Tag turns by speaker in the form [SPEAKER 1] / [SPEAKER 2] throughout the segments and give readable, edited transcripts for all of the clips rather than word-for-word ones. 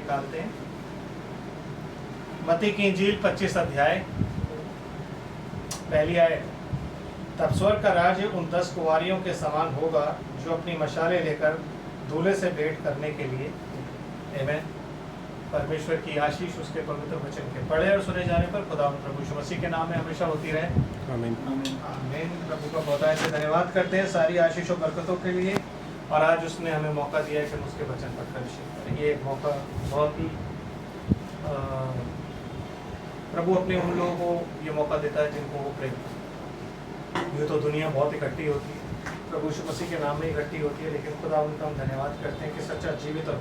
[SPEAKER 1] निकालते हैं। मत्ती की इंजील 25 अध्याय पहली आयत। तब स्वर्ग का राज्य उन 10 कुंवारियों के समान होगा जो अपनी मशालें लेकर दूल्हे से भेंट करने के लिए। आमीन। परमेश्वर की आशीष उसके पवित्र वचन के पढ़े और सुने जाने पर खुदा प्रभु यीशु मसीह के नाम में हमेशा होती रहे।
[SPEAKER 2] आमीन।
[SPEAKER 1] आमीन। प्रभु का बहुत से धन्यवाद करते हैं सारी आशीष और बरकतों के लिए। और आज उसने हमें मौका दिया है कि हम उसके वचन पढ़कर विषय करें। ये मौका बहुत ही प्रभु अपने उन लोगों को ये मौका देता है जिनको वो प्रेम करता है। ये तो दुनिया बहुत इकट्ठी होती है, प्रभु यीशु मसीह के नाम में इकट्ठी होती है, लेकिन खुदा उनका हम धन्यवाद करते हैं कि सच्चा जीवित और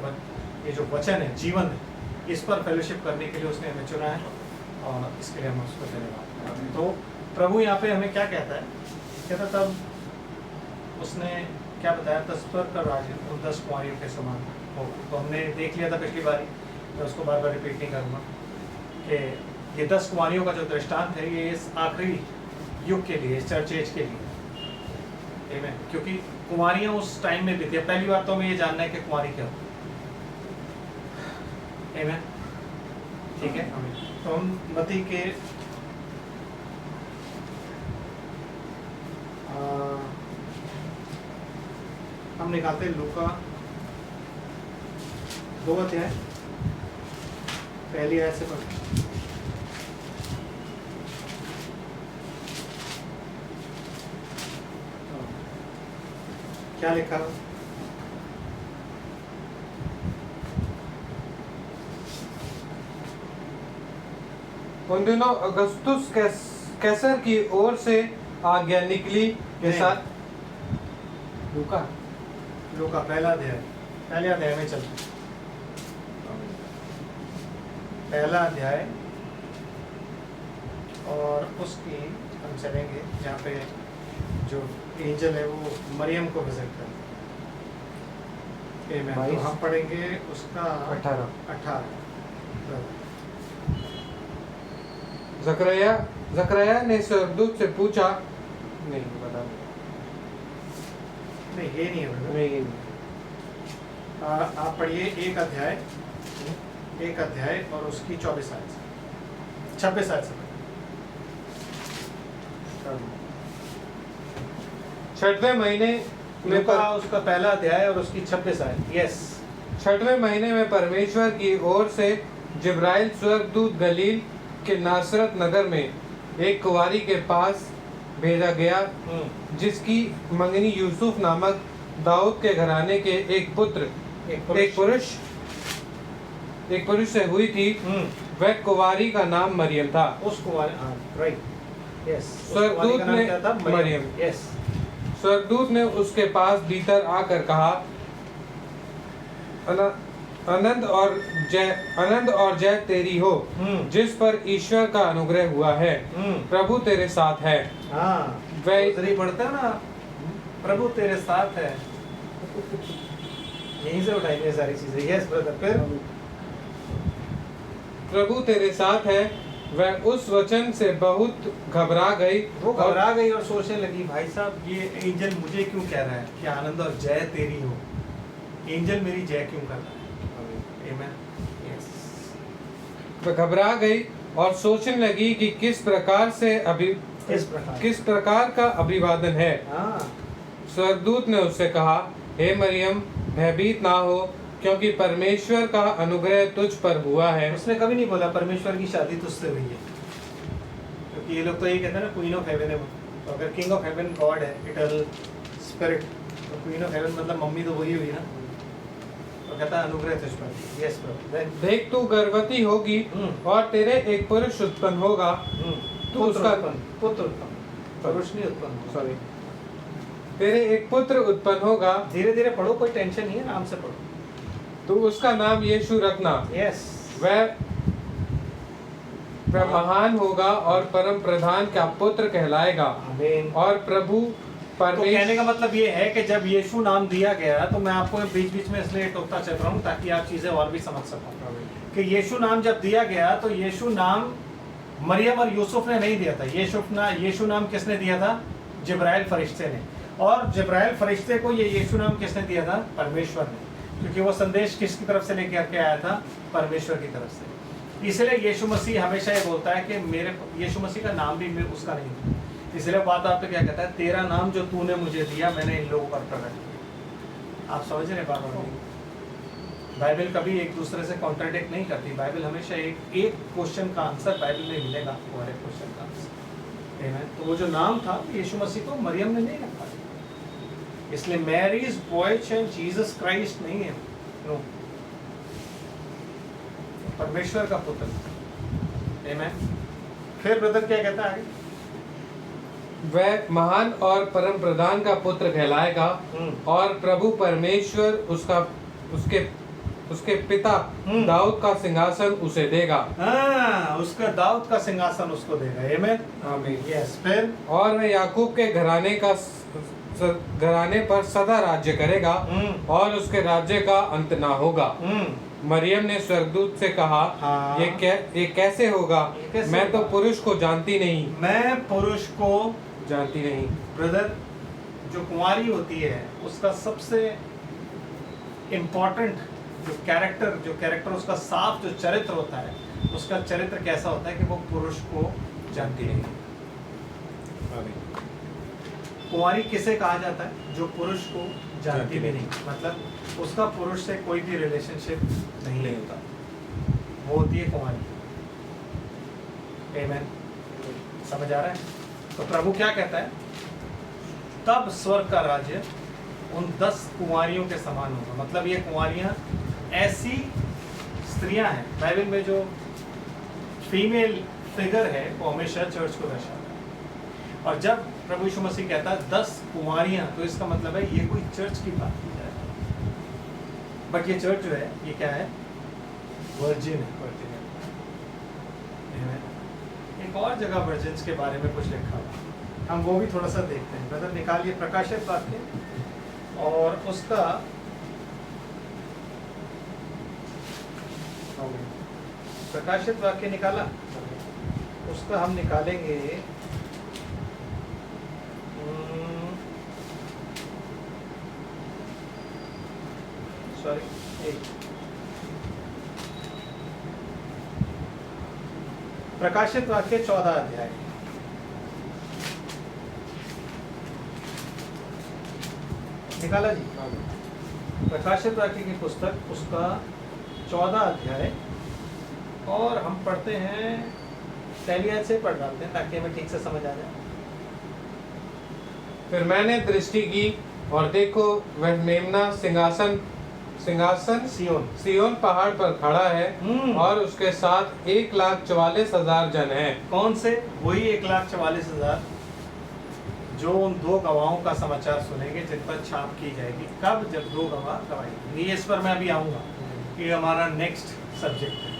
[SPEAKER 1] ये जो वचन है जीवन है, इस पर फेलोशिप करने के लिए उसने हमें चुना है और इसके लिए हम उसको धन्यवाद करते हैं। तो प्रभु यहाँ पे हमें क्या कहता है? कहता तब उसने क्या बताया? 10 स्वर्ग का राज्य उन 10 कुंवारियों के समान हो। तो हमने देख लिया था पिछली बारी, मैं उसको बार बार रिपीट नहीं करूँगा कि ये 10 कुंवारियों का जो दृष्टांत है ये इस आखिरी युग के लिए, इस चर्च एज के लिए। आमीन। क्योंकि कुंवारियाँ उस टाइम में भी थी। पहली बात तो हमें ये जानना है कि कुंवारी क्या होती है। आमीन। ठीक है। तो हम मत्ती के हम निकालते हैं लूका 2 अध्याय पहली आयत से पढ़ते। क्या लिखा?
[SPEAKER 2] उन दिनों अगस्तुस कैसर की ओर से आज्ञा निकली के साथ।
[SPEAKER 1] लूका पहले अध्याय में चलते। पहला अध्याय और उसकी हम चलेंगे जहाँ पे जो एंजल है वो मरियम को विजिट करता है। तो हम पढ़ेंगे उसका 18।
[SPEAKER 2] जकरया ने स्वर्गदूत से पूछा, नहीं बता
[SPEAKER 1] नहीं, ये नहीं है। आप पढ़िए एक अध्याय और उसकी 26 आयत से 26 आयत से।
[SPEAKER 2] छठवें महीने में
[SPEAKER 1] उसका पहला अध्याय और उसकी 26 आयत। यस।
[SPEAKER 2] छठवें महीने में परमेश्वर की ओर से जिब्राइल स्वर्गदूत गलील के नासरत नगर में एक कुंवारी के पास भेजा गया जिसकी मंगनी यूसुफ नामक दाऊद के घराने के एक पुरुष से हुई थी। वह कुंवारी का नाम मरियम था।
[SPEAKER 1] उस कुंवारी, राइट, यस।
[SPEAKER 2] स्वर्गदूत ने मरियम,
[SPEAKER 1] यस।
[SPEAKER 2] स्वर्गदूत ने उसके पास भीतर आकर कहा, आनंद और जय तेरी हो जिस पर ईश्वर का अनुग्रह हुआ है, प्रभु तेरे साथ है।
[SPEAKER 1] वह पढ़ता है ना, प्रभु तेरे साथ है। यहीं से उठाएंगे सारी चीजें। Yes brother. फिर
[SPEAKER 2] प्रभु तेरे साथ है। वह उस वचन से बहुत घबरा गई।
[SPEAKER 1] वो घबरा गई और सोचने लगी, भाई साहब ये एंजल मुझे क्यों कह रहा है कि आनंद और जय तेरी हो? एंजल मेरी जय क्यों कर रहा है?
[SPEAKER 2] वह घबरा गई और सोचने लगी कि किस प्रकार का अभिवादन है। स्वर्गदूत ने उससे कहा, हे मरियम, भयभीत ना हो, क्योंकि परमेश्वर का अनुग्रह तुझ पर हुआ है।
[SPEAKER 1] उसने कभी नहीं बोला परमेश्वर की शादी तुझसे हुई है, क्योंकि ये लोग तो ये कहते हैं ना क्वीन ऑफ हेवन है। तो अगर किंग ऑफ हेवन गॉड है, इटर्नल स्पिरिट, तो क्वीन ऑफ हेवन मतलब मम्मी तो वही हुई ना। तो कहता है अनुग्रह तुझ पर। Yes brother.
[SPEAKER 2] देख तू गर्भवती होगी और तेरे एक पुरुष उत्पन्न होगा। तो उसका
[SPEAKER 1] पुत्र पुरुष नहीं उत्पन्न, सॉरी,
[SPEAKER 2] तेरे एक पुत्र उत्पन्न होगा।
[SPEAKER 1] धीरे धीरे पढ़ो, कोई टेंशन नहीं है, आराम से पढ़ो।
[SPEAKER 2] तो उसका नाम यीशु रखना।
[SPEAKER 1] यस।
[SPEAKER 2] वह महान होगा और परम प्रधान का पुत्र कहलाएगा।
[SPEAKER 1] आमीन। और
[SPEAKER 2] प्रभु
[SPEAKER 1] तो कहने का मतलब ये है कि जब यीशु नाम दिया गया, तो मैं आपको बीच बीच में इसलिए टोकता चल रहा हूँ ताकि आप चीजें और भी समझ सको कि यीशु नाम जब दिया गया तो यीशु नाम मरियम और यूसुफ ने नहीं दिया था। यीशु नाम किसने दिया था? जिब्राइल फरिश्ते ने। और जिब्राइल फरिश्ते को ये यीशु नाम किसने दिया था? परमेश्वर ने। क्योंकि वो संदेश किसकी तरफ से लेकर के आया था? परमेश्वर की तरफ से। इसलिए यीशु मसीह हमेशा ये बोलता है कि मेरे, यीशु मसीह का नाम भी उसका नहीं था, इसलिए बात आप पे क्या कहता है, तेरा नाम जो तूने मुझे दिया मैंने इन लोगों पर प्रकट किया। आप समझ रहे बात? बाइबल कभी एक दूसरे से कॉन्ट्राडिक्ट नहीं करती। बाइबल हमेशा एक क्वेश्चन का आंसर बाइबल में मिलेगा आपको, हर एक क्वेश्चन का आंसर। आमीन। तो वो जो नाम था यीशु मसीह को मरियम ने नहीं रखा, इसलिए Mary's boy child Jesus Christ नहीं है, नो, परमेश्वर का पुत्र। आमीन। फिर ब्रदर क्या कहता है आगे?
[SPEAKER 2] वह महान और परम प्रधान का पुत्र कहलाएगा और प्रभु परमेश्वर उसके पिता दाऊद का सिंहासन उसे देगा।
[SPEAKER 1] उसका दाऊद का सिंहासन उसको देगा। आमीन।
[SPEAKER 2] आमीन।
[SPEAKER 1] यस। फिर
[SPEAKER 2] और वह याकूब के घराने पर सदा राज्य करेगा और उसके राज्य का अंत ना होगा। मरियम ने स्वर्गदूत से कहा,
[SPEAKER 1] हाँ।
[SPEAKER 2] ये कैसे होगा? मैं तो पुरुष को जानती नहीं।
[SPEAKER 1] मैं पुरुष को
[SPEAKER 2] जानती नहीं।
[SPEAKER 1] ब्रदर, जो कुंवारी होती है उसका सबसे इम्पोर्टेंट जो कैरेक्टर उसका साफ जो चरित्र होता है, उसका चरित्र कैसा होता है कि वो पुरुष को जानती नहीं। कुंवारी किसे कहा जाता है? जो पुरुष को जानती भी नहीं, मतलब उसका पुरुष से कोई भी रिलेशनशिप नहीं होता, वो होती है कुंवारी। आमीन। समझ आ रहा है? तो प्रभु क्या कहता है? तब स्वर्ग का राज्य उन 10 कुंवारियों के समान होगा। मतलब ये कुंवारियां ऐसी स्त्रियां हैं, बाइबल में जो फीमेल फिगर है वो हमेशा चर्च को दर्शाता है। और जब प्रभु यीशु मसीह कहता है 10 कुंवारियां, तो इसका मतलब है ये कोई चर्च की बात की जाए। बट ये चर्च जो है ये क्या है? वर्जिन है। एक और जगह वर्जिन्स के बारे में कुछ लिखा हुआ, हम वो भी थोड़ा सा देखते हैं। ब्रदर निकालिए प्रकाशित वाक्य और उसका प्रकाशित वाक्य निकाला, उसका हम निकालेंगे प्रकाशित वाक्य 14 अध्याय। निकाला जी? प्रकाशित वाक्य की पुस्तक उसका 14 अध्याय, और हम पढ़ते हैं पहली आयत से पढ़ डालते हैं ताकि हमें ठीक से समझ आ जाए।
[SPEAKER 2] फिर मैंने दृष्टि की और देखो वह मेमना सिंहासन सिय्योन पहाड़ पर खड़ा है और उसके साथ 1,44,000 जन हैं। कौन से?
[SPEAKER 1] वही 1,44,000 जो उन 2 गवाहों का समाचार सुनेंगे जिन पर छाप की जाएगी। कब? जब 2 गवाह गवाही। ये इस पर मैं अभी आऊंगा, ये हमारा नेक्स्ट सब्जेक्ट है।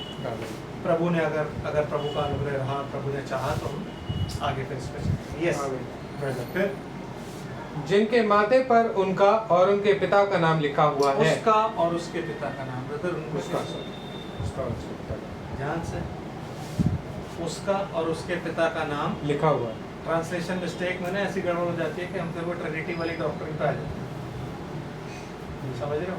[SPEAKER 1] प्रभु ने अगर प्रभु का अनुग्रह रहा, प्रभु ने चाहा तो हम आगे फिर इस पर। यस। फिर
[SPEAKER 2] जिनके माथे पर उनका और उनके पिता का नाम लिखा हुआ है।
[SPEAKER 1] उसका और उसके पिता का नाम। ब्रदर ध्यान से, उसका और उसके पिता का नाम
[SPEAKER 2] लिखा हुआ है।
[SPEAKER 1] ट्रांसलेशन मिस्टेक में ना ऐसी गड़बड़ हो जाती है कि हम फिर वो ट्रिनिटी वाली डॉक्ट्रिन पे आ जाते हैं। समझ रहे हो?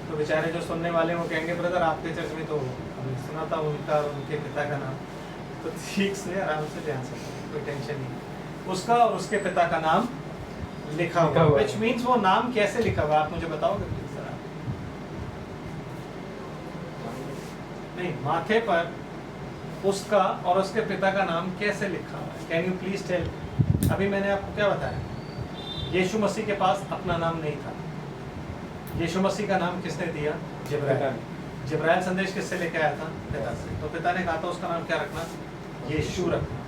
[SPEAKER 1] तो बेचारे जो सुनने वाले वो कहेंगे ब्रदर आपके चर्च में तो हमने सुना था उनका और उनके पिता का नाम। तो ठीक से आराम से ध्यान से, कोई टेंशन नहीं। उसका और उसके पिता का नाम लिखा हुआ, which means वो नाम कैसे लिखा हुआ आप मुझे बताओगे प्लीज जरा? नहीं, माथे पर उसका और उसके पिता का नाम कैसे लिखा हुआ है? Can you please tell? अभी मैंने आपको क्या बताया? यीशु मसीह के पास अपना नाम नहीं था। यीशु मसीह का नाम किसने दिया? जिब्राइल संदेश किससे लेके आया था? पिता से। तो पिता ने कहा था उसका नाम क्या रखना? यीशु रखना।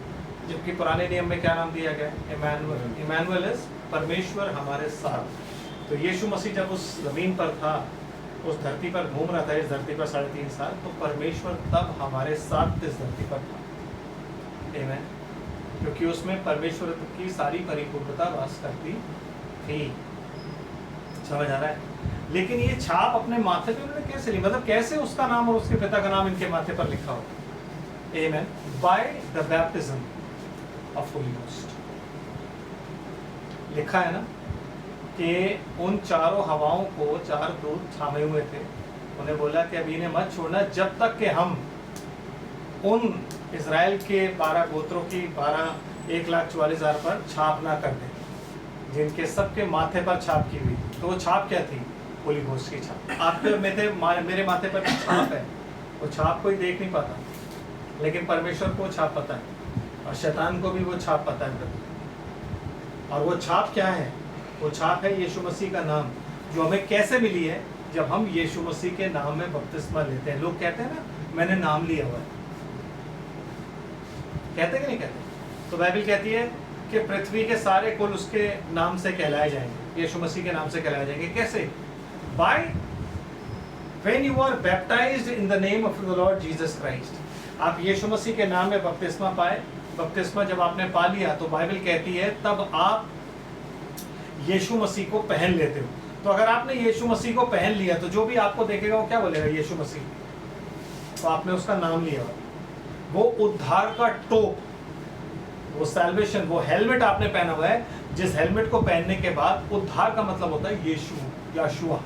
[SPEAKER 1] जबकि पुराने नियम में क्या नाम दिया गया? इमैनुअल। इमैनुअल इज परमेश्वर हमारे साथ। तो यीशु मसीह जब उस जमीन पर था, उस धरती पर घूम रहा था, इस धरती पर 3.5 साल, तो परमेश्वर तब हमारे साथ इस धरती पर था। आमीन। क्योंकि उसमें परमेश्वर की सारी परिपूर्णता वास करती थी। समझ आ रहा है? लेकिन ये छाप अपने माथे पे उन्होंने कैसे ली? मतलब कैसे उसका नाम और उसके पिता का नाम इनके माथे पर लिखा हो? आमीन। By the baptism of Holi ghost. लिखा है ना? कि उन चारों हवाओं को 4 दूत थामे हुए थे। उन्हें बोला कि अभी इन्हें मत छोड़ना जब तक कि हम उन इज़राइल के 12 गोत्रों की 1,44,000 पर छाप ना कर दें, जिनके सबके माथे पर छाप की हुई। तो वो छाप क्या थी? होली घोस्ट की छाप। आपके मेरे माथे पर छाप है, वो छाप कोई देख नहीं पाता, लेकिन परमेश्वर को छाप पता है और शैतान को भी वो छाप पता है। और वो छाप क्या है? वो छाप है यीशु मसीह का नाम, जो हमें कैसे मिली है? जब हम यीशु मसीह के नाम में बपतिस्मा लेते हैं। लोग कहते हैं ना, मैंने नाम लिया हुआ है, कहते कि नहीं कहते? तो बाइबल कहती है कि पृथ्वी के सारे कुल उसके नाम से कहलाए जाएंगे, यीशु मसीह के नाम से कहलाए जाएंगे। कैसे? By when you are baptized in the name of the Lord Jesus Christ. आप यीशु मसीह के नाम में बपतिस्मा पाए। बपतिस्मा जब आपने पा लिया तो बाइबल कहती है तब आप यीशु मसीह को पहन लेते हो। तो अगर आपने यीशु मसीह को पहन लिया तो जो भी आपको देखेगा वो क्या बोलेगा? यीशु मसीह। तो आपने उसका नाम लिया। वो उद्धार का टोप, वो सैल्वेशन, वो हेलमेट आपने पहना हुआ है, जिस हेलमेट को पहनने के बाद उद्धार का मतलब होता है यीशु, यशुआ।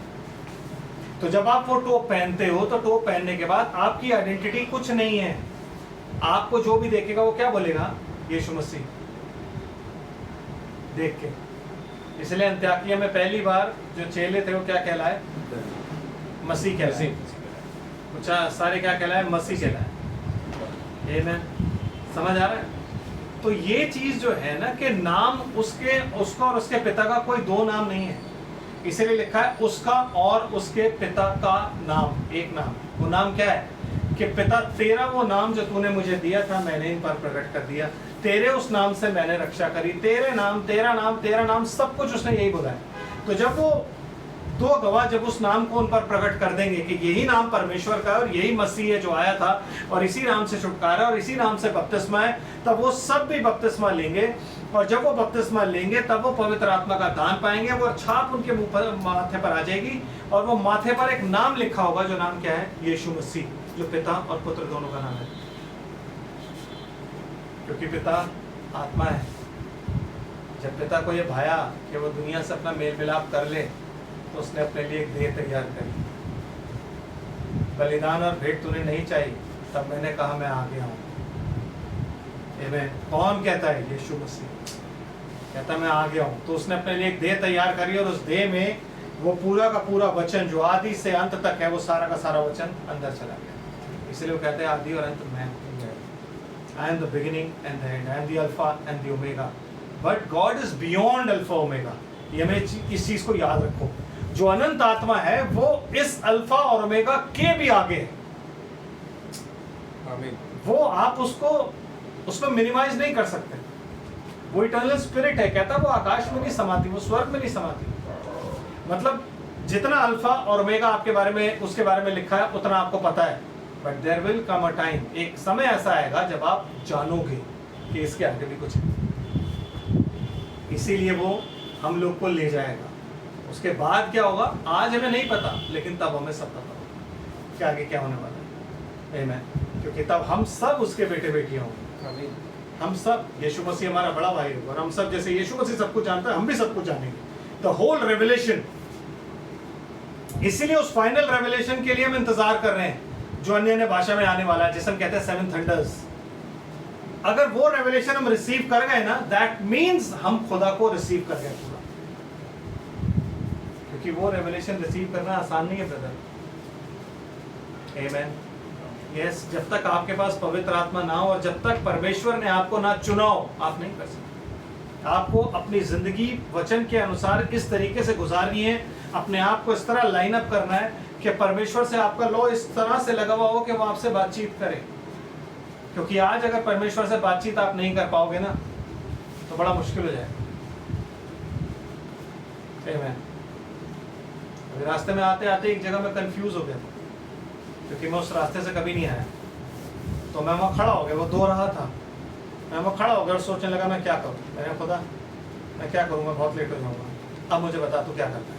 [SPEAKER 1] तो जब आप वो टोप पहनते हो तो टोप पहनने के बाद आपकी आइडेंटिटी कुछ नहीं है। आपको जो भी देखेगा वो क्या बोलेगा? यीशु मसीह देख के। इसलिए अंत्योकिया में पहली बार जो चेले थे वो क्या कहलाए? मसीह कहलाए। कुछ सारे क्या कहलाए? मसीह कहलाए। ये मैं समझ आ रहा है? तो ये चीज जो है ना कि नाम उसका और उसके पिता का कोई दो नाम नहीं है। इसीलिए लिखा है उसका और उसके पिता का नाम एक नाम। वो नाम क्या है? कि पिता तेरा वो नाम जो तूने मुझे दिया था मैंने इन पर प्रकट कर दिया, तेरे उस नाम से मैंने रक्षा करी, तेरे नाम, तेरा नाम, तेरा नाम, सब कुछ उसने यही बोला है। तो जब वो दो गवाह जब उस नाम को उन पर प्रकट कर देंगे कि यही नाम परमेश्वर का है और यही मसीह है जो आया था और इसी नाम से छुटकारा और इसी नाम से बपतिस्मा है, तब वो सब भी बपतिस्मा लेंगे। और जब वो बपतिस्मा लेंगे तब वो पवित्र आत्मा का दान पाएंगे। वो छाप उनके मुंह पर, माथे पर आ जाएगी और वो माथे पर एक नाम लिखा होगा, जो नाम क्या है? यीशु मसीह, जो पिता और पुत्र दोनों का नाम है। क्योंकि पिता आत्मा है। जब पिता को ये भाया कि वो दुनिया से अपना मेल मिलाप कर ले तो उसने अपने लिए एक देह तैयार करी। बलिदान और भेंट तूने नहीं चाहिए, तब मैंने कहा मैं आ गया हूँ। कौन कहता है? यीशु मसीह कहता मैं आ गया हूँ। तो उसने अपने लिए एक देह तैयार करी और उस देह में वो पूरा का पूरा वचन जो आदि से अंत तक है, वो सारा का सारा वचन अंदर चला गया। इसलिए वो कहते हैं आदि और अंत मैं हूँ। I am the beginning and the end. I am the alpha and the omega. But God is beyond alpha omega. ये हमें इस चीज को याद रखो। जो अनंत आत्मा है वो इस अल्फा और ओमेगा के भी आगे है। आमीन। वो आप उसमें मिनिमाइज नहीं कर सकते। वो इटर्नल स्पिरिट है। कहता वो आकाश में नहीं समाती, वो स्वर्ग में नहीं समाती। मतलब जितना अल्फा और ओमेगा आपके बारे में, उसके बारे में लिखा है उतना आपको पता है। But there will come a time, एक समय ऐसा आएगा जब आप जानोगे कि इसके आगे भी कुछ है। इसीलिए वो हम लोग को ले जाएगा। उसके बाद क्या होगा आज हमें नहीं पता, लेकिन तब हमें सब पता होगा कि आगे क्या होने वाला है। आमीन। क्योंकि तब हम सब उसके बेटे बेटियां होंगे। हम सब, यीशु मसीह हमारा बड़ा भाई होगा और हम सब जैसे यीशु मसीह सब कुछ जानता है, हम भी सब कुछ जानेंगे। The whole revelation. इसीलिए उस फाइनल रेवलेशन के लिए हम इंतजार कर रहे हैं, जो अन्य अन्य भाषा में आने वाला है, जिसे हम कहते हैं 7 थंडर्स। अगर वो रेवलेशन हम रिसीव कर गए ना, दैट मीन्स हम खुदा को रिसीव कर गए पूरा। क्योंकि वो रेवलेशन रिसीव करना आसान नहीं है ब्रदर। आमीन। यस, जब तक आपके पास पवित्र आत्मा ना हो और जब तक परमेश्वर ने आपको ना चुना हो, आप नहीं कर सकते। आपको अपनी जिंदगी वचन के अनुसार इस तरीके से गुजारनी है, अपने आप को इस तरह लाइन अप करना है कि परमेश्वर से आपका लॉ इस तरह से लगा हुआ हो कि वो आपसे बातचीत करे। क्योंकि आज अगर परमेश्वर से बातचीत आप नहीं कर पाओगे ना, तो बड़ा मुश्किल हो जाएगा। आमीन। अभी रास्ते में आते आते एक जगह मैं कंफ्यूज हो गया था, क्योंकि मैं उस रास्ते से कभी नहीं आया। तो मैं वहाँ खड़ा हो गया, वो दो रहा था, मैं वहाँ खड़ा हो गया और सोचने लगा मैं क्या करूँ। मैंने खुदा मैं क्या करूँगा, बहुत लेट हो जाऊँगा, अब मुझे बता तू क्या करना है।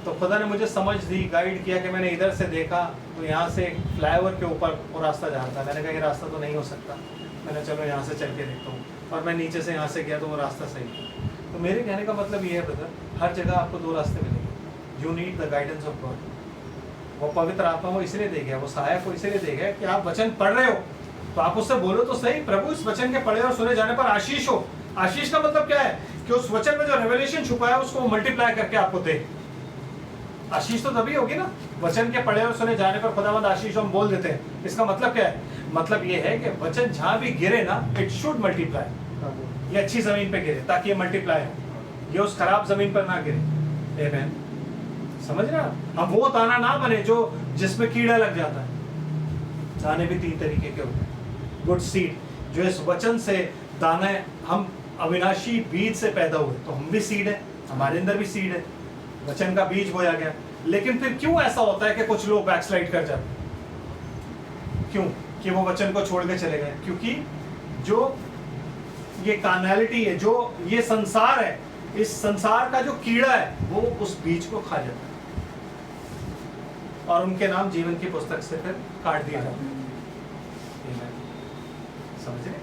[SPEAKER 1] तो खुदा ने मुझे समझ दी, गाइड किया कि मैंने इधर से देखा तो यहाँ से फ्लाईओवर के ऊपर वो रास्ता जा रहा था। मैंने कहा ये रास्ता तो नहीं हो सकता। मैंने चलो यहाँ से चल के देखता हूँ, और मैं नीचे से यहाँ से गया तो वो रास्ता सही था। तो मेरे कहने का मतलब ये है ब्रदर, हर जगह आपको दो रास्ते मिलेंगे। You need the guidance of God. वो पवित्र आत्मा वो इसलिए दे गया, वो सहायक को इसलिए दे गया कि आप वचन पढ़ रहे हो तो आप उससे बोलो तो सही, प्रभु इस वचन के पढ़े और सुने जाने पर आशीष हो। आशीष का मतलब क्या है? कि उस वचन में जो रेवलेशन छुपा है उसको मल्टीप्लाई करके आपको दे। आशीष तो तभी होगी ना, वचन के पढ़े और सुने जाने पर खुदावंद आशीष हम बोल देते हैं। इसका मतलब क्या है? मतलब ये है कि वचन जहां भी गिरे ना, इट शुड मल्टीप्लाई। ये अच्छी जमीन पे गिरे ताकि ये मल्टीप्लाई हो, ये उस खराब जमीन पर ना गिरे। आमेन। समझ रहे हैं? हम वो दाना ना बने जो जिसमें कीड़ा लग जाता है। दाने भी तीन तरीके के होते हैं। गुड सीड, जो इस वचन से दाने, हम अविनाशी बीज से पैदा हुए, तो हम भी सीड है, हमारे अंदर भी सीड है, वचन का बीज बोया गया। लेकिन फिर क्यों ऐसा होता है कि कुछ लोग बैकस्लाइड कर जाते हैं? क्यों? कि वो वचन को छोड़ के चले गए। क्योंकि जो ये कार्नैलिटी है, जो ये संसार है, इस संसार का जो कीड़ा है वो उस बीज को खा जाता है और उनके नाम जीवन की पुस्तक से फिर काट दिया जाता है। समझ रहे?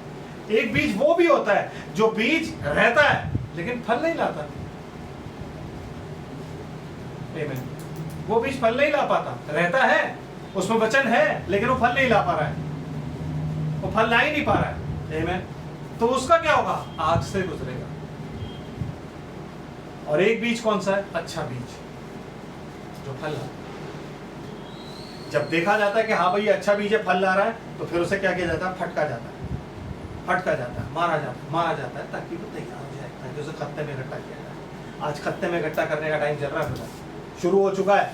[SPEAKER 1] एक बीज वो भी होता है जो बीज रहता है लेकिन फल नहीं लाता। आमीन। वो बीज फल नहीं ला पाता, रहता है, उसमें वचन है लेकिन वो फल नहीं ला पा रहा है, वो फल ला ही नहीं पा रहा है। आमीन। तो उसका क्या होगा? आग से गुजरेगा। और एक बीज कौन सा है? अच्छा बीज जो फल लाता है। जब देखा जाता है कि हाँ भाई ये अच्छा बीज है, फल ला रहा है, तो फिर उसे क्या किया जाता है? फटका जाता है, फटका जाता है, मारा जाता है ताकि वो तैयार हो जाए, ताकि उसे खत्ते में इकट्ठा किया जाए। आज खत्ते में इकट्ठा करने का टाइम चल रहा है, शुरू हो चुका है।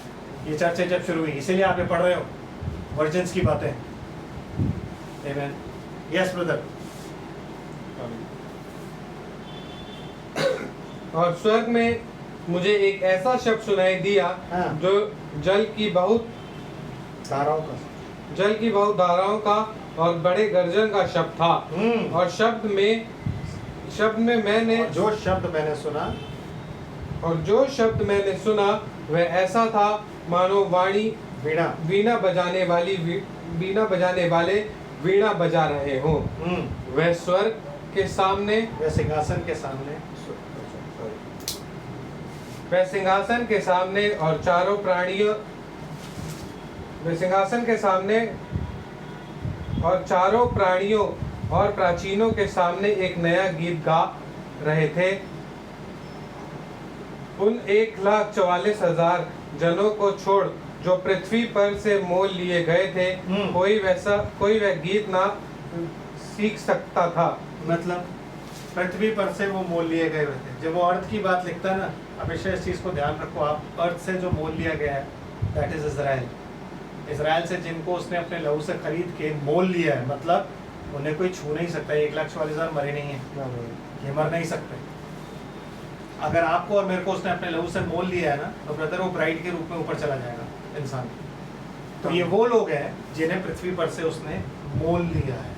[SPEAKER 1] ये चर्चा जब शुरू हुई, इसीलिए आप ये पढ़ रहे हो वर्जिन्स की बातें। आमीन। Yes brother.
[SPEAKER 2] और स्वर्ग में मुझे एक ऐसा शब्द सुनाई दिया
[SPEAKER 1] हाँ।
[SPEAKER 2] जो जल की बहुत धाराओं का और बड़े गर्जन का शब्द था। और शब्द में मैंने
[SPEAKER 1] जो शब्द मैंने सुना
[SPEAKER 2] वह ऐसा था मानो वाणी वीणा बजाने वाले वीणा बजा रहे हों। वह स्वर्ग के सामने,
[SPEAKER 1] वह सिंहासन के सामने
[SPEAKER 2] वह सिंहासन के सामने और चारों प्राणियों, वह सिंहासन के सामने और चारों प्राणियों और प्राचीनों के सामने एक नया गीत गा रहे थे। उन 1,44,000 जनों को छोड़ जो पृथ्वी पर से मोल लिए गए थे, कोई वह गीत ना सीख सकता था।
[SPEAKER 1] मतलब पृथ्वी पर से वो मोल लिए गए हुए थे। जब वो अर्थ की बात लिखता है ना, हमेशा इस चीज को ध्यान रखो आप, अर्थ से जो मोल लिया गया है दैट इज इजराइल। इजराइल से जिनको उसने अपने लहू से खरीद के मोल लिया है, मतलब उन्हें कोई छू नहीं सकता। 1,44,000 मरे नहीं है, ये मर नहीं सकते। अगर आपको और मेरे को उसने अपने लहू से मोल लिया है ना, तो ब्रदर वो ब्राइड के रूप में ऊपर चला जाएगा इंसान। तो ये वो लोग हैं जिन्हें पृथ्वी पर से उसने मोल लिया है।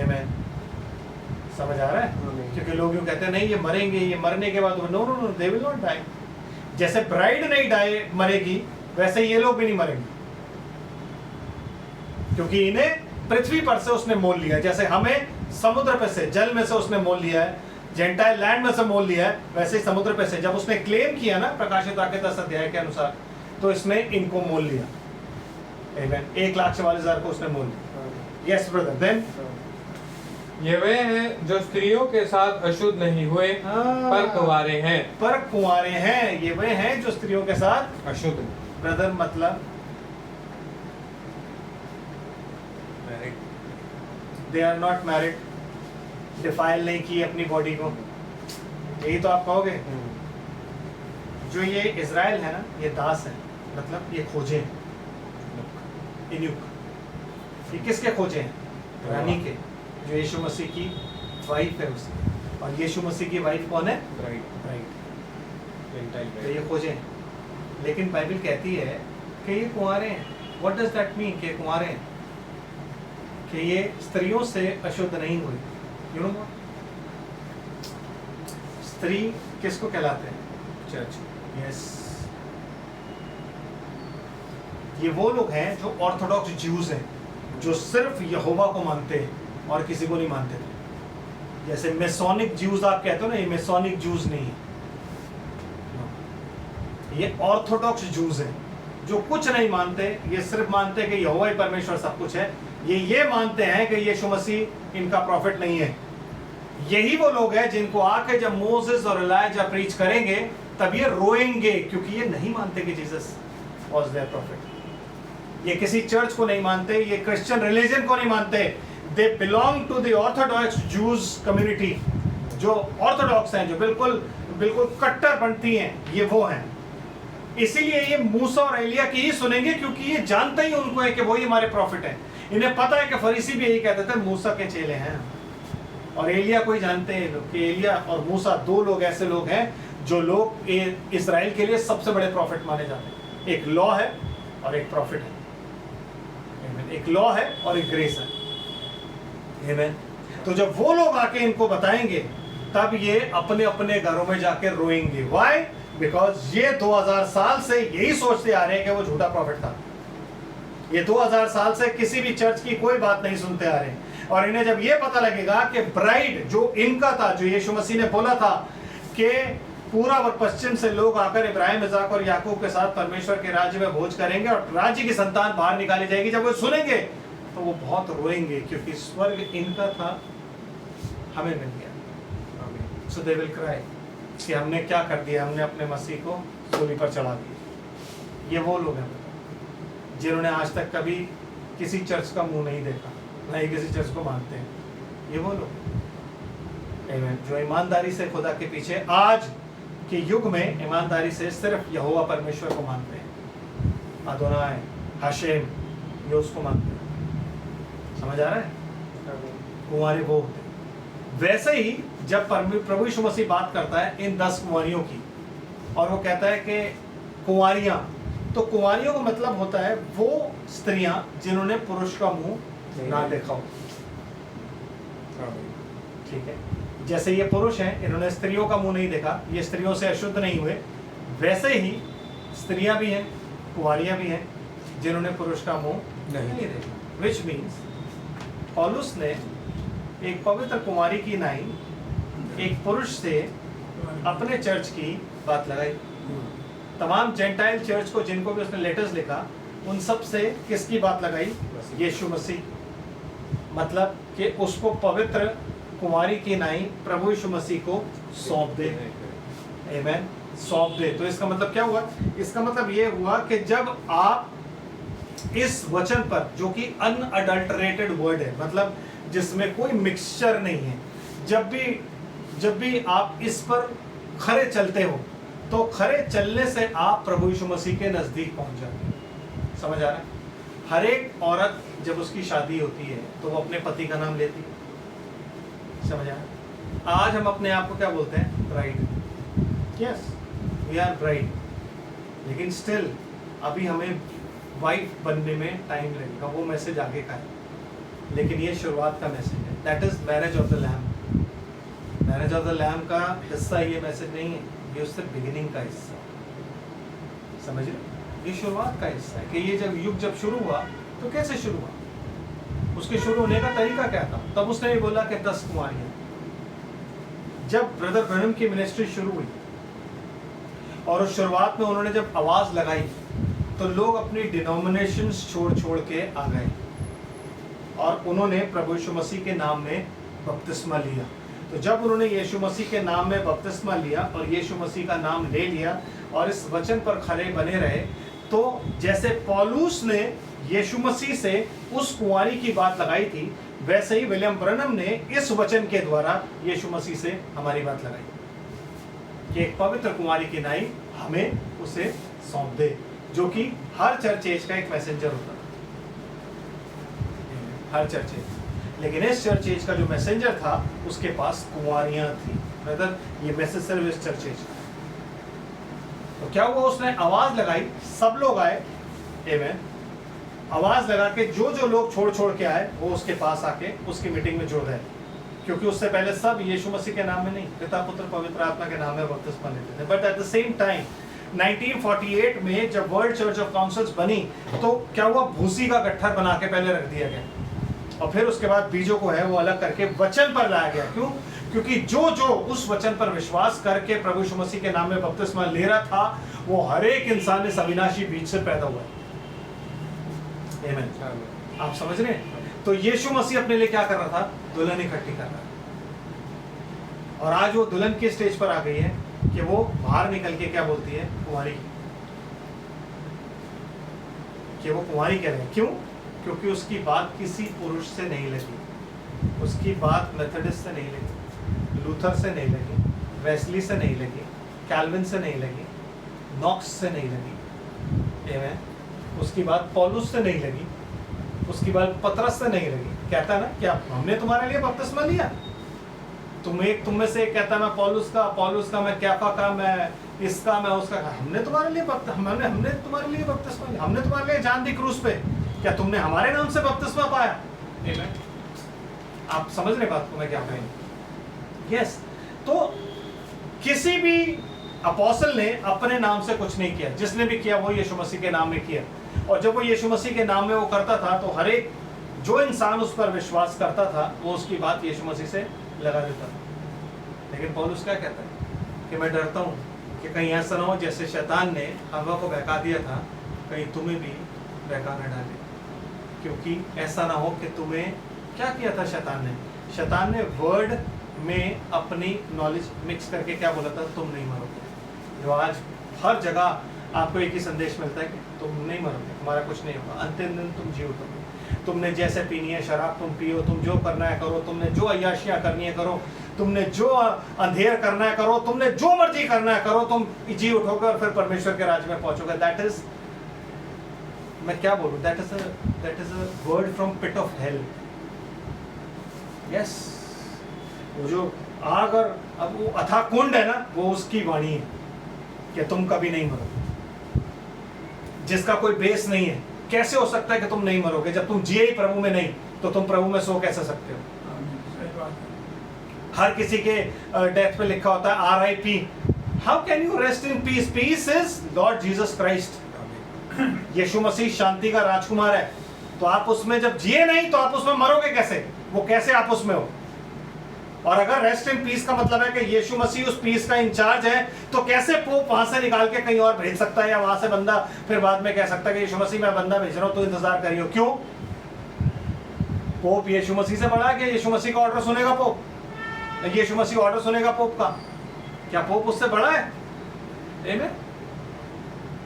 [SPEAKER 1] आमीन। समझ आ रहा है? क्योंकि लोग यूं कहते हैं नहीं ये मरेंगे, ये मरने के बाद no no no they will not die. जैसे ब्राइड नहीं मरेगी वैसे ये लोग भी नहीं मरेंगे, क्योंकि इन्हें पृथ्वी पर से उसने मोल लिया। जैसे हमें समुद्र पे से, जल में से उसने मोल लिया है, जेंटाइल लैंड में से मोल लिया है, वैसे ही समुद्र पे से जब उसने क्लेम किया ना प्रकाशित वाक्य 10 अध्याय के अनुसार, तो इसने इनको मोल लिया। आमीन। 1,44,000 को उसने मोल लिया। Yes brother. देन
[SPEAKER 2] ये वे हैं जो स्त्रियों के साथ अशुद्ध नहीं हुए, पर कुंवारे हैं।
[SPEAKER 1] पर कुंवारे हैं। ये वे हैं जो स्त्रियों के साथ
[SPEAKER 2] अशुद्ध।
[SPEAKER 1] ब्रदर मतलब they are not married, defile नहीं की अपनी बॉडी को, यही तो आप कहोगे। जो ये इजराइल है ना, ये दास है, मतलब ये खोजे हैं, इन्युक। ये किसके खोजे हैं? रानी के, जो यीशु मसीह की वाइफ है उसकी। और यीशु मसीह की वाइफ कौन है? ब्राइड। तो ये खोजे हैं। लेकिन बाइबल कहती है कि ये कुंवारे हैं। व्हाट डज दैट मीन कि कुंवारे हैं? कि ये स्त्रियों से अशुद्ध नहीं हुए। यू नो स्त्री किसको कहलाते हैं? चर्च। यस। ये वो लोग हैं जो ऑर्थोडॉक्स ज्यूज हैं, जो सिर्फ यहोवा को मानते हैं और किसी को नहीं मानते थे। जैसे मेसोनिक ज्यूज आप कहते हो ना, ये मेसोनिक ज्यूज नहीं है। ये ऑर्थोडॉक्स जूस हैं जो कुछ नहीं मानते, ये सिर्फ मानते हैं कि यहोवा ही परमेश्वर सब कुछ है। ये मानते हैं कि यीशु मसीह इनका प्रॉफिट नहीं है। यही वो लोग हैं जिनको आके जब मोसेस और एलिया प्रीच करेंगे तब ये रोएंगे, क्योंकि ये नहीं मानते कि जीसस वाज देयर प्रॉफिट। ये किसी चर्च को नहीं मानते, ये क्रिश्चियन रिलीजन को नहीं मानते। They belong to the orthodox Jews community. जो ऑर्थोडॉक्स हैं, जो बिल्कुल बिल्कुल कट्टरपंथी हैं, ये वो हैं। इसीलिए ये मूसा और एलिया की ही सुनेंगे, क्योंकि ये जानते ही उनको है कि वही हमारे प्रॉफिट हैं। इन्हें पता है कि फरीसी भी यही कहते थे, मूसा के चेले हैं। और एलिया को ही जानते हैं लोग कि एलिया और मूसा दो लोग ऐसे लोग हैं जो लोग इस्राएल के लिए सबसे बड़े प्रॉफिट माने जाते हैं। एक लॉ है और एक प्रॉफिट है। एक लॉ है और एक ग्रेस है। आमीन। तो जब वो लोग आके इनको बताएंगे तब ये अपने अपने घरों में जाके रोएंगे। व्हाई? बिकॉज ये 2000 साल से यही सोचते आ रहे हैं कि वो झूठा प्रॉफिट था। ये 2000 साल से किसी भी चर्च की कोई बात नहीं सुनते आ रहे हैं। और इन्हें जब ये पता लगेगा कि ब्राइड जो इनका था, जो यीशु मसीह ने बोला था कि पूरा व पश्चिम से लोग आकर इब्राहिम, इसहाक और याकूब के साथ परमेश्वर के राज्य में भोज करेंगे और राज्य की संतान बाहर निकाली जाएगी, जब वो सुनेंगे तो वो बहुत रोएंगे, क्योंकि स्वर्ग इनका था, हमें मिल गया। सो दे विल क्राई कि हमने क्या कर दिया, हमने अपने मसीह को सूली पर चढ़ा दिया। ये वो लोग हैं जिन्होंने आज तक कभी किसी चर्च का मुंह नहीं देखा, ना ही किसी चर्च को मानते हैं। ये वो लोग आमीन जो ईमानदारी से खुदा के पीछे आज के युग में ईमानदारी से सिर्फ यहोवा परमेश्वर को मानते हैं। अदोनाय, हशेम, ये उसको मानते हैं। समझ आ रहा है? कुंवारे वो होते हैं। वैसे ही जब प्रभु यीशु मसीह बात करता है इन 10 कुंवारियों की, और वो कहता है कि कुंवारियां, तो कुंवारियों का मतलब होता है वो स्त्रियां जिन्होंने पुरुष का मुंह ना देखा हो। ठीक है, जैसे ये पुरुष हैं, इन्होंने स्त्रियों का मुंह नहीं देखा, ये स्त्रियों से अशुद्ध नहीं हुए, वैसे ही स्त्रियां भी हैं, कुंवारियां भी हैं जिन्होंने पुरुष का मुंह नहीं देखा। विच मीन्स पौलुस ने एक पवित्र कुमारी की नहीं एक पुरुष से अपने चर्च की बात लगाई। तमाम जेंटाइल चर्च को जिनको भी उसने लेटर्स लिखा, उन सब से किसकी बात लगाई? यीशु मसीह। मतलब कि उसको पवित्र कुमारी की नहीं प्रभु यीशु मसीह को सौंप दे। आमीन, सौंप दे। तो इसका मतलब क्या हुआ? इसका मतलब ये हुआ कि जब आप इस वचन पर, जो कि अनअडल्टरेटेड वर्ड है, मतलब जिसमें कोई मिक्सचर नहीं है, जब भी आप इस पर खरे चलते हो, तो खरे चलने से आप प्रभु यीशु मसीह के नजदीक पहुंच जाते हैं। समझ आ रहा है? हर एक औरत जब उसकी शादी होती है तो वो अपने पति का नाम लेती है। समझ आ रहा है? आज हम अपने आप को क्या बोलते हैं? Bride. Yes, we are bride. लेकिन स्टिल अभी हमें वाइफ बनने में टाइम लगेगा। वो मैसेज आगे का है, लेकिन ये शुरुआत का मैसेज है। That is marriage of the lamb. Marriage of the lamb का हिस्सा ये मैसेज नहीं है, ये उससे बिगिनिंग का हिस्सा। समझ रहे? ये शुरुआत का हिस्सा है कि ये जब युग जब शुरू हुआ तो कैसे शुरू हुआ, उसके शुरू होने का तरीका क्या था। तब उसने ये बोला कि 10 कुंवारियां। जब ब्रदर ब्रनम की मिनिस्ट्री शुरू हुई और उस शुरुआत में उन्होंने जब आवाज लगाई तो लोग अपनी डिनोमिनेशंस छोड़ के आ गए और उन्होंने प्रभु यीशु मसीह के नाम में बपतिस्मा लिया। तो जब उन्होंने यीशु मसीह के नाम में बपतिस्मा लिया और यीशु मसीह का नाम ले लिया और इस वचन पर खड़े बने रहे, तो जैसे पौलुस ने यीशु मसीह से उस कुंवारी की बात लगाई थी, वैसे ही विलियम ब्रनम ने इस वचन के द्वारा यीशु मसीह से हमारी बात लगाई कि एक पवित्र कुंवारी की नाई हमें उसे सौंप दे, जो कि हर चर्च एज का एक मैसेंजर होता है। हर चर्च एज, लेकिन इस चर्च एज का जो मैसेंजर था उसके पास कुंवारियां थी। ब्रदर, ये मैसेज सिर्फ इस चर्च एज का। तो क्या हुआ? उसने आवाज लगाई, सब लोग आए। आमीन। आवाज लगा के जो लोग छोड़ के आए वो उसके पास आके उसकी मीटिंग में जुड़ गए, क्योंकि उससे पहले सब यीशु मसीह के नाम में नहीं, पिता पुत्र पवित्र आत्मा के नाम में बपतिस्मा लेते थे। But at the same time 1948 में जब वर्ल्ड चर्च ऑफ काउंसिल्स बनी तो क्या हुआ? भूसी का गट्ठर बना के पहले रख दिया गया और फिर उसके बाद बीजों को है वो अलग करके वचन पर लाया गया। क्यों? क्योंकि जो जो उस वचन पर विश्वास करके प्रभु यीशु मसीह के नाम में बपतिस्मा ले रहा था, वो हर एक इंसान इस अविनाशी बीज से पैदा हुआ है। आमीन। आप समझ रहे हैं? तो यीशु मसीह अपने लिए क्या कर रहा था? दुल्हन इकट्ठी कर रहा है। और आज वो दुल्हन के स्टेज पर आ गई है कि वो बाहर निकल के क्या बोलती है? कुंवारी, कि वो कुंवारी कह रहे हैं। क्यों? क्योंकि उसकी बात किसी पुरुष से नहीं लगी, उसकी बात मेथडिस्ट से नहीं लगी, लूथर से नहीं लगी, वेस्ली से नहीं लगी, कैल्विन से नहीं लगी, नॉक्स से नहीं लगी, आमीन। उसकी बात पौलुस से नहीं लगी, उसकी बात पतरस से नहीं लगी। कहता है ना कि हमने तुम्हारे लिए बपतिस्मा लिया। तुम में से एक कहता है मैं पौलुस का, मैं कैफा का, मैं इसका, मैं उसका। हमने तुम्हारे लिए हमने तुम्हारे लिए बपतिस्मा लिया, हमने तुम्हारे लिए जान दी क्रूस पे। क्या तुमने हमारे नाम से बपतिस्मा पाया? आमीन। आप समझ रहे बात को मैं क्या कहूँ? यस। तो किसी भी अपोस्टल ने अपने नाम से कुछ नहीं किया, जिसने भी किया वो यीशु मसीह के नाम में किया। और जब वो यीशु मसीह के नाम में वो करता था तो हर एक जो इंसान उस पर विश्वास करता था वो उसकी बात यीशु मसीह से लगा देता था। लेकिन पौलुस क्या कहता है कि मैं डरता हूँ कि कहीं ऐसा ना हो जैसे शैतान ने हवा को बहका दिया था, कहीं तुम्हें भी बहका न डाले। क्योंकि ऐसा ना हो कि तुम्हें क्या किया था शैतान ने वर्ड में अपनी नॉलेज मिक्स करके क्या बोला था? तुम नहीं मरोगे। जो आज हर जगह आपको एक ही संदेश मिलता है कि तुम नहीं मरोगे, तुम्हारा कुछ नहीं होगा, अंतिम दिन तुम जी उठोगे। तुमने जैसे पीनी है शराब तुम पियो, तुम जो करना है करो, तुमने जो अय्याशियां करनी है करो, तुमने जो अंधेर करना है करो, तुमने जो मर्जी करना है करो, तुम जी उठोगे और फिर परमेश्वर के राज्य में पहुंचोगे। दैट इज, मैं क्या बोलूं, that is a word from pit of hell. Yes, वो जो आग और अब वो अथाह कुंड है ना, वो उसकी वाणी है कि तुम कभी नहीं मरोगे, जिसका कोई बेस नहीं है। कैसे हो सकता है कि तुम नहीं मरोगे? जब तुम जिए ही प्रभु में नहीं तो तुम प्रभु में सो कैसे सकते हो? हर किसी के डेथ पे लिखा होता है RIP। How can you rest in peace? Peace is Lord Jesus Christ. यीशु मसीह शांति का राजकुमार है। तो आप उसमें जब जिए नहीं तो आप उसमें मरोगे कैसे? वो कैसे आप उसमें हो? और अगर रेस्ट इन पीस का मतलब है कि यीशु मसीह उस पीस का इंचार्ज है, तो कैसे पोप वहां से निकाल के कहीं और भेज सकता है, या वहां से बंदा फिर बाद में कह सकता है कि यीशु मसीह मैं बंदा भेज रहा हूं तो इंतजार करियो? क्यों? पोप यीशु मसीह से बड़ा है कि यीशु मसीह का ऑर्डर सुनेगा पोप? यीशु मसीह ऑर्डर सुनेगा पोप का? क्या पोप उससे बड़ा है? आमीन।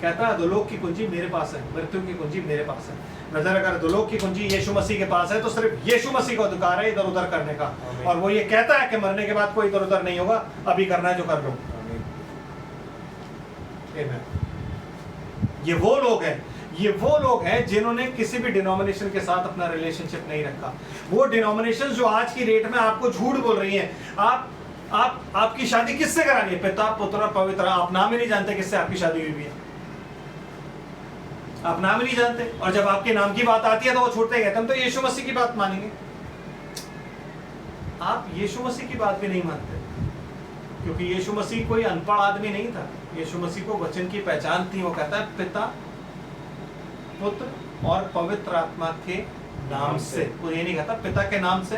[SPEAKER 1] कहता है दुलोक की कुंजी मेरे पास है, मृत्यु की कुंजी मेरे पास है। नजर अगर दुलोक की कुंजी यीशु मसीह के पास है तो सिर्फ यीशु मसीह को अधिकार है इधर उधर करने का। और वो ये कहता है कि मरने के बाद कोई इधर उधर नहीं होगा, अभी करना है जो कर लो। ये वो लोग हैं जिन्होंने किसी भी डिनोमिनेशन के साथ अपना रिलेशनशिप नहीं रखा। वो डिनोमिनेशन जो आज की डेट में आपको झूठ बोल रही हैं। आपकी शादी किससे करानी है? पिता पुत्र पवित्र। आप नाम ही नहीं जानते किससे आपकी शादी हुई है, आप नाम ही नहीं जानते। और जब आपके नाम की बात आती है तो वो छूटते कहते हम तो यीशु मसीह की बात मानेंगे। आप यीशु मसीह की बात भी नहीं मानते, क्योंकि यीशु मसीह कोई अनपढ़ आदमी नहीं था। यीशु मसीह को वचन की पहचान थी। वो कहता है पिता पुत्र और पवित्र आत्मा के नाम से। वो ये नहीं कहता पिता के नाम से,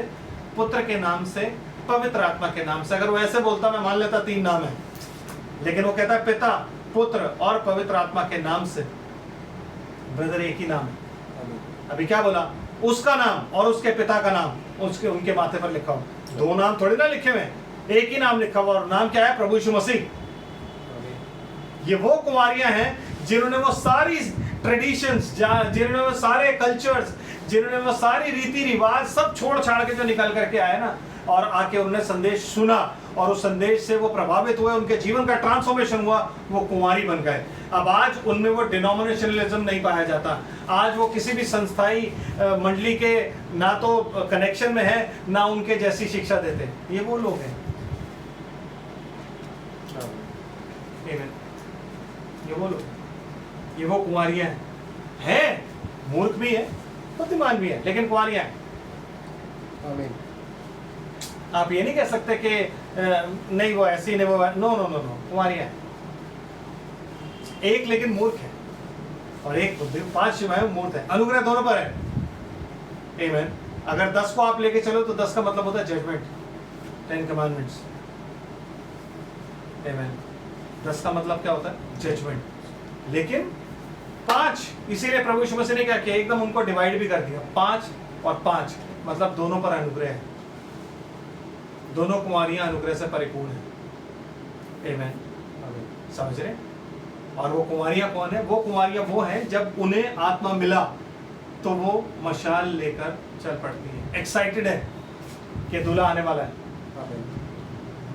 [SPEAKER 1] पुत्र के नाम से, पवित्र आत्मा के नाम से। अगर वो ऐसे बोलता मैं मान लेता 3 नाम है, लेकिन वो कहता है पिता पुत्र और पवित्र आत्मा के नाम से। ब्रदर एक ही नाम है। अभी क्या बोला? उसका नाम और उसके पिता का नाम उसके उनके माथे पर लिखा हो। 2 नाम थोड़े ना लिखे हुए, एक ही नाम लिखा हुआ। और नाम क्या है? प्रभु यीशु मसीह। ये वो कुंवारियां हैं जिन्होंने वो सारी ट्रेडिशंस, जिन्होंने वो सारे कल्चर्स, जिन्होंने वो सारी रीति रिवाज सब छोड़ छाड़ के जो निकल करके आए ना, और आके उन्होंने संदेश सुना और उस संदेश से वो प्रभावित हुए, उनके जीवन का ट्रांसफॉर्मेशन हुआ, वो कुंवारी बन गए। अब आज उनमें वो डिनोमिनेशनलिज्म नहीं पाया जाता। आज वो किसी भी संस्थाई मंडली के ना तो कनेक्शन में है, ना उनके जैसी शिक्षा देते। ये वो लोग हैं, ये वो लोग, ये वो कुंवारियां हैं। मूर्ख भी है, बुद्धिमान भी है, लेकिन कुंवारियां हैं।
[SPEAKER 2] आमीन।
[SPEAKER 1] आप ये नहीं कह सकते कि नहीं वो ऐसी नहीं वो नो नो नो नो, कुंवारियां हैं। एक लेकिन मूर्ख है और एक बुद्धि। 5 शिवाएं मूर्ख है। अनुग्रह दोनों पर है। आमीन। अगर 10 को आप लेके चलो तो 10 का मतलब होता है जजमेंट। 10 कमांडमेंट्स। आमेन। 10 का मतलब क्या होता है? जजमेंट। लेकिन 5, इसीलिए प्रभु यीशु मसीह ने क्या किया, एकदम उनको डिवाइड भी कर दिया। 5 और 5 मतलब दोनों पर अनुग्रह है, दोनों कुंवारियां अनुग्रह से परिपूर्ण है। आमेन। समझ रहे? और वो कुंवारियां कौन है? वो कुंवारियां वो हैं जब उन्हें आत्मा मिला तो वो मशाल लेकर चल पड़ती है, एक्साइटेड है कि दूल्हा आने वाला है।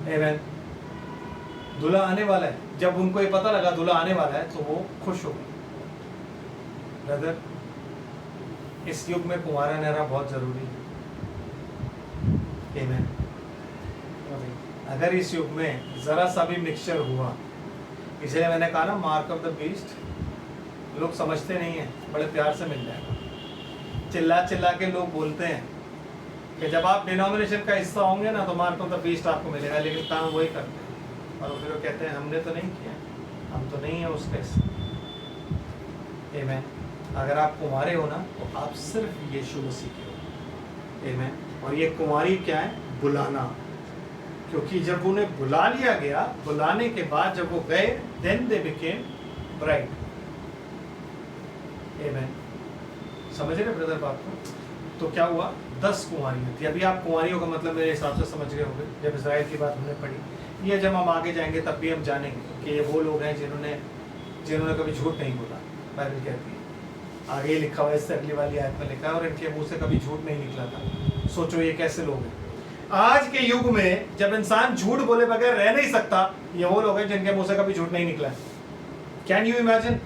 [SPEAKER 1] आमेन। दूल्हा आने वाला है। जब उनको ये पता लगा दूल्हा आने वाला है तो वो खुश हो गए। ब्रदर, इस युग में कुंवारा रहना बहुत जरूरी है। आमेन। अगर इस युग में जरा सा भी मिक्सचर हुआ, इसलिए मैंने कहा ना, मार्क ऑफ द बीस्ट, लोग समझते नहीं है, बड़े प्यार से मिल जाएगा। चिल्ला चिल्ला के लोग बोलते हैं कि जब आप डिनोमिनेशन का हिस्सा होंगे ना तो मार्क ऑफ द बीस्ट आपको मिलेगा, लेकिन काम वही करते हैं और फिर वो कहते हैं हमने तो नहीं किया, हम तो नहीं है उसके हिस्से। आमेन। अगर आप कुंवारे हो ना तो आप सिर्फ यीशु मसीह के हो। आमेन। और ये कुंवारी क्या है? बुलाना। क्योंकि जब उन्हें बुला लिया गया, बुलाने के बाद जब वो गए, देन दे बिकेम ब्राइड। आमेन। समझ रहे ब्रदर बात को? तो क्या हुआ? 10 कुंवारियां थी। अभी आप कुंवारियों का मतलब मेरे हिसाब से समझ गए होंगे जब इजराइल की बात हमने पढ़ी। ये जब हम आगे जाएंगे तब भी हम जानेंगे कि ये वो लोग हैं जिन्होंने कभी झूठ नहीं बोला। बाइबल कहती है, आगे ही लिखा हुआ है, इससे अगली वाली आयत में लिखा है, और इनके मुंह से कभी झूठ नहीं निकला था। सोचो ये कैसे लोग हैं। आज के युग में जब इंसान झूठ बोले बगैर रह नहीं सकता, ये वो लोग हैं जिनके मुंह से कभी झूठ नहीं निकला। कैन यू इमेजिन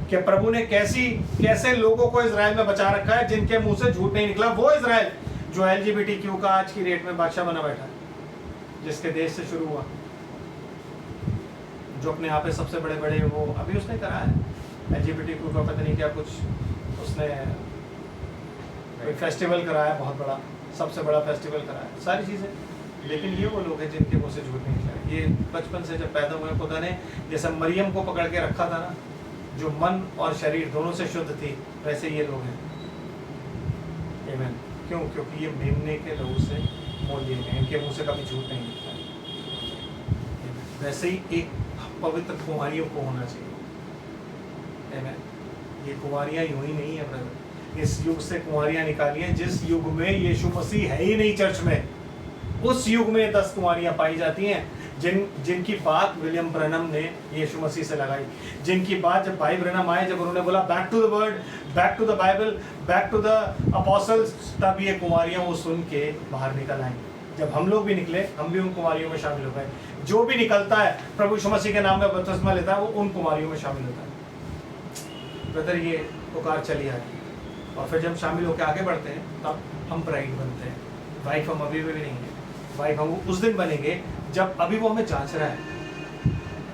[SPEAKER 1] कि प्रभु ने कैसे लोगों को इजराइल में बचा रखा है जिनके मुंह से झूठ नहीं निकला। वो इजराइल जो LGBTQ का आज की डेट में बादशाह बना बैठा है, जिसके देश से शुरू हुआ, जो अपने यहाँ पे सबसे बड़े बड़े, वो अभी उसने करा है LGBTQ का पता नहीं क्या कुछ, उसने कोई फेस्टिवल कराया, बहुत बड़ा, सबसे बड़ा फेस्टिवल कराया, सारी चीज़ें। लेकिन ये वो लोग हैं जिनके मुंह से झूठ नहीं निकला। ये बचपन से जब पैदा हुए, खुदा ने जैसे मरियम को पकड़ के रखा था ना, जो मन और शरीर दोनों से शुद्ध थी, वैसे ये लोग हैं। आमीन। क्यों? क्योंकि ये मेमने के लहू से मोल लिए गए, इनके मुंह से कभी झूठ नहीं निकला। वैसे ही एक पवित्र कुंवारियों को होना चाहिए। आमीन। ये कुंवारियां यूं ही नहीं है ब्रदर, इस युग से कुंवारियां निकाली हैं जिस युग में यीशु मसीह है ही नहीं चर्च में, उस युग में 10 कुंवारियां पाई जाती हैं जिनकी बात विलियम ब्रनम ने यीशु मसीह से लगाई, जिनकी बात जब भाई ब्रनम आए, जब उन्होंने बोला back to the word, back to the Bible, back to the apostles, तब ये कुंवारियां वो सुन के बाहर निकल आई। जब हम लोग भी निकले, हम भी उन कुंवारियों में शामिल हो गए। जो भी निकलता है प्रभु यीशु मसीह के नाम में बपतिस्मा लेता है, वो उन कुंवारियों में शामिल होता है। ब्रदर, ये पुकार चली आ रही, और फिर जब शामिल होकर आगे बढ़ते हैं तब हम ब्राइड बनते हैं। वाइफ हम अभी भी नहीं है, वाइफ हम उस दिन बनेंगे जब अभी वो हमें जांच रहा है,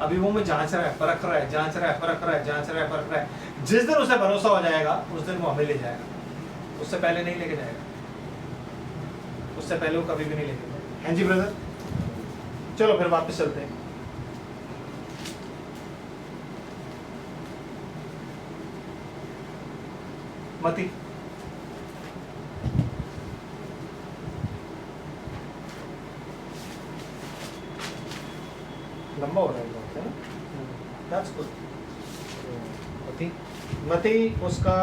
[SPEAKER 1] अभी वो हमें जांच रहा है, परख रहा है, जांच रहा है, परख रहा है, जांच रहा है, परख रहा है। जिस दिन उसे भरोसा हो जाएगा उस दिन वो हमें ले जाएगा, उससे पहले नहीं लेके जाएगा, उससे पहले वो कभी भी नहीं लेके जाएगा। हाँ जी ब्रदर, चलो फिर वापस चलते हैं। मती लंबा हो रहा है बहुत, है ना? That's good. मती उसका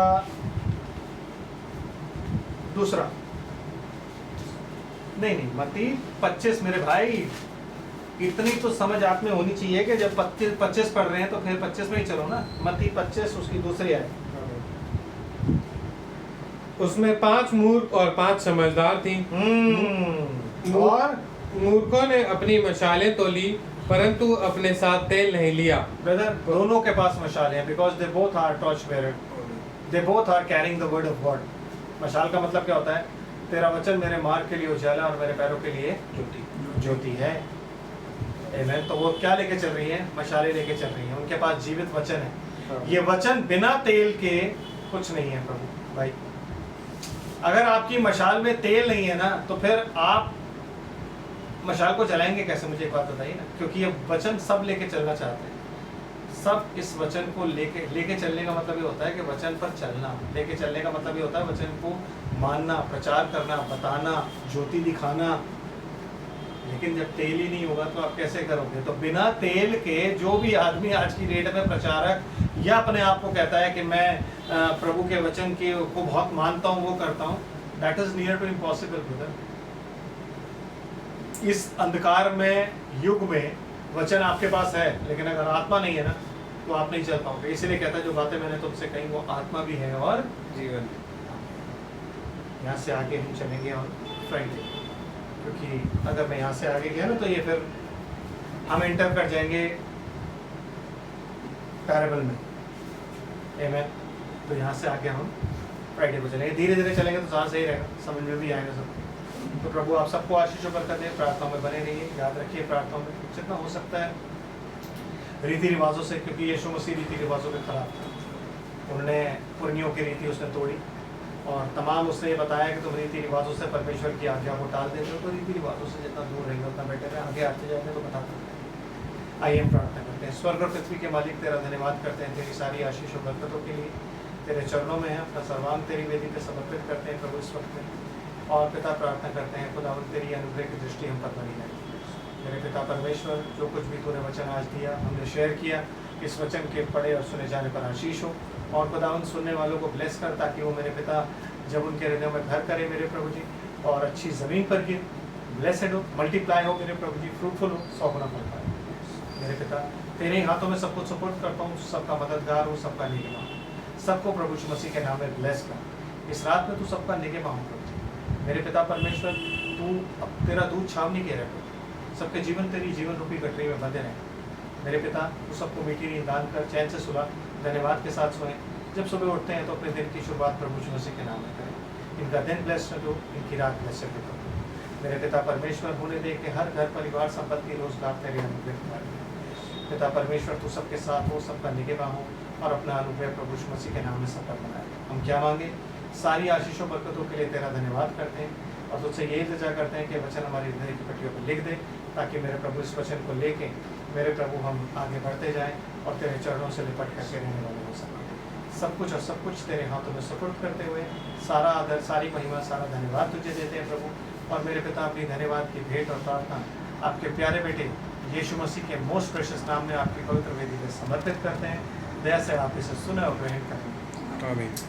[SPEAKER 1] दूसरा, नहीं मती 25 मेरे भाई, इतनी तो समझ आप में होनी चाहिए कि जब 25 पढ़ रहे हैं तो फिर 25 में ही चलो ना। मती 25 उसकी दूसरी है।
[SPEAKER 2] उसमें 5 मूर्ख और 5 समझदार थी।
[SPEAKER 1] और
[SPEAKER 2] मूर्खों ने अपनी मशालें तो ली, परंतु अपने साथ तेल नहीं लिया।
[SPEAKER 1] ब्रदर, दोनों के पास मशालें हैं, because they both are torch bearer, they both are carrying the word of God. मशाल का मतलब क्या होता है? तेरा वचन मेरे मार्ग के लिए उजाला और मेरे पैरों के लिए ज्योति है। आमीन। तो वो क्या लेके चल रही है? मशालें लेके चल रही हैं। उनके पास जीवित वचन है। ये वचन बिना तेल के कुछ नहीं है प्रभु भाई। अगर आपकी मशाल में तेल नहीं है ना, तो फिर आप मशाल को जलाएंगे कैसे? मुझे एक बात बताइए ना। क्योंकि ये वचन सब लेके चलना चाहते हैं, सब इस वचन को लेके चलने का मतलब ये होता है कि वचन पर चलना। लेके चलने का मतलब ये होता है वचन को मानना, प्रचार करना, बताना, ज्योति दिखाना। लेकिन जब तेल ही नहीं होगा तो आप कैसे करोगे? तो बिना तेल के जो भी आदमी आज की डेट में प्रचारक या अपने आप को कहता है कि मैं प्रभु के वचन को बहुत मानता हूँ, वो करता हूँ, that is near to impossible brother. इस अंधकार में युग में वचन आपके पास है, लेकिन अगर आत्मा नहीं है ना तो आप नहीं चल पाओगे। इसलिए कहता है जो बातें मैंने तुमसे कही वो आत्मा भी है और
[SPEAKER 2] जीवन।
[SPEAKER 1] यहाँ से आगे हम चलेंगे और फ्राइडे, क्योंकि अगर मैं यहाँ से आगे गया ना तो ये फिर हम एंटर कर जाएंगे पैराबल में। आमेन। तो यहाँ से आगे हम फ्राइडे को चलेंगे, धीरे धीरे चलेंगे तो ज़्यादा सही रहेगा, समझ में भी आएगा सब। तो प्रभु आप सबको आशीषों बरकत दें, प्रार्थनाओं में बने रहिए, याद रखिए प्रार्थनाओं में जितना हो सकता है रीति रिवाजों से, क्योंकि यीशु मसीह रीति रिवाजों के खिलाफ था। उन्होंने पुरनियों की रीति उसने तोड़ी और तमाम उसने ये बताया कि तुम रीति रिवाजों से परमेश्वर की आज्ञा को टाल देते हो, तो रीति रिवाजों से जितना दूर रहेंगे उतना बेटर है। आगे आते जाएंगे तो बताते हैं। आइए हम प्रार्थना करते हैं। स्वर्ग और पृथ्वी के मालिक तेरा धन्यवाद करते हैं तेरी सारी आशीषों बरकतों के लिए, तेरे चरणों में है अपना सर्वांग तेरी वेदी पे समर्पित करते हैं प्रभु इस वक्त में। और पिता प्रार्थना करते हैं खुदावंद तेरी अनुग्रह की दृष्टि हम पर बनी रहे। मेरे पिता परमेश्वर, जो कुछ भी तूने वचन आज दिया, हमने शेयर किया, इस वचन के पढ़े और सुने जाने पर आशीष हो। और खुदावंद सुनने वालों को ब्लेस कर, ताकि वो मेरे पिता जब उनके हृदय में घर करे मेरे प्रभु जी, और अच्छी ज़मीन पर गिर, ब्लेसड हो, मल्टीप्लाई हो मेरे प्रभु जी, फ्रूटफुल हो, 100 गुना फल पाए। मेरे पिता तेरे ही हाथों में सब कुछ सपोर्ट करता हूँ, सबका मददगार हो, सबका निगमा हो, सबको प्रभु यीशु मसीह के नाम में ब्लेस कर। इस रात में तू सबका निगमा हो प्रभु मेरे पिता परमेश्वर, तू तेरा दूध छावनी के रहे, सबके जीवन तेरी जीवन रूपी गठरी में बंधे रहे। मेरे पिता तू सबको मीठी नींद दान कर, चैन से सुला, धन्यवाद के साथ सोएं। जब सुबह उठते हैं तो अपने दिन की शुरुआत प्रभु यीशु मसीह के नाम में करें। इनका दिन ब्लेस्ड हो, इनकी रात ब्लेस्ड हो। मेरे पिता परमेश्वर, होने दे कि हर घर परिवार संपत्ति रोजगार तेरे अनुग्रह में। पिता परमेश्वर तू सबके साथ हो, सबका निगहबान हो, और अपना अनुग्रह प्रभु यीशु मसीह के नाम में सब पर बनाए। हम क्या मांगे? सारी आशीषों बरकतों के लिए तेरा धन्यवाद करते हैं और तुझसे यही इल्तिजा करते हैं कि वचन हमारी हृदय की पट्टियों पर लिख दे, ताकि मेरे प्रभु इस वचन को लेके मेरे प्रभु हम आगे बढ़ते जाएं और तेरे चरणों से लिपट करके रहने वाले हो सकें। सब कुछ और सब कुछ तेरे हाथों में सुपुर्द करते हुए सारा आदर, सारी महिमा, सारा धन्यवाद तुझे देते हैं प्रभु। और मेरे पिता अपनी धन्यवाद की भेंट और प्रार्थना आपके प्यारे बेटे यीशु मसीह के मोस्ट प्रेशियस नाम में आपकी पवित्र वेदी में समर्पित करते हैं। दया से आप इसे सुने और ग्रहण करें।
[SPEAKER 2] आमीन।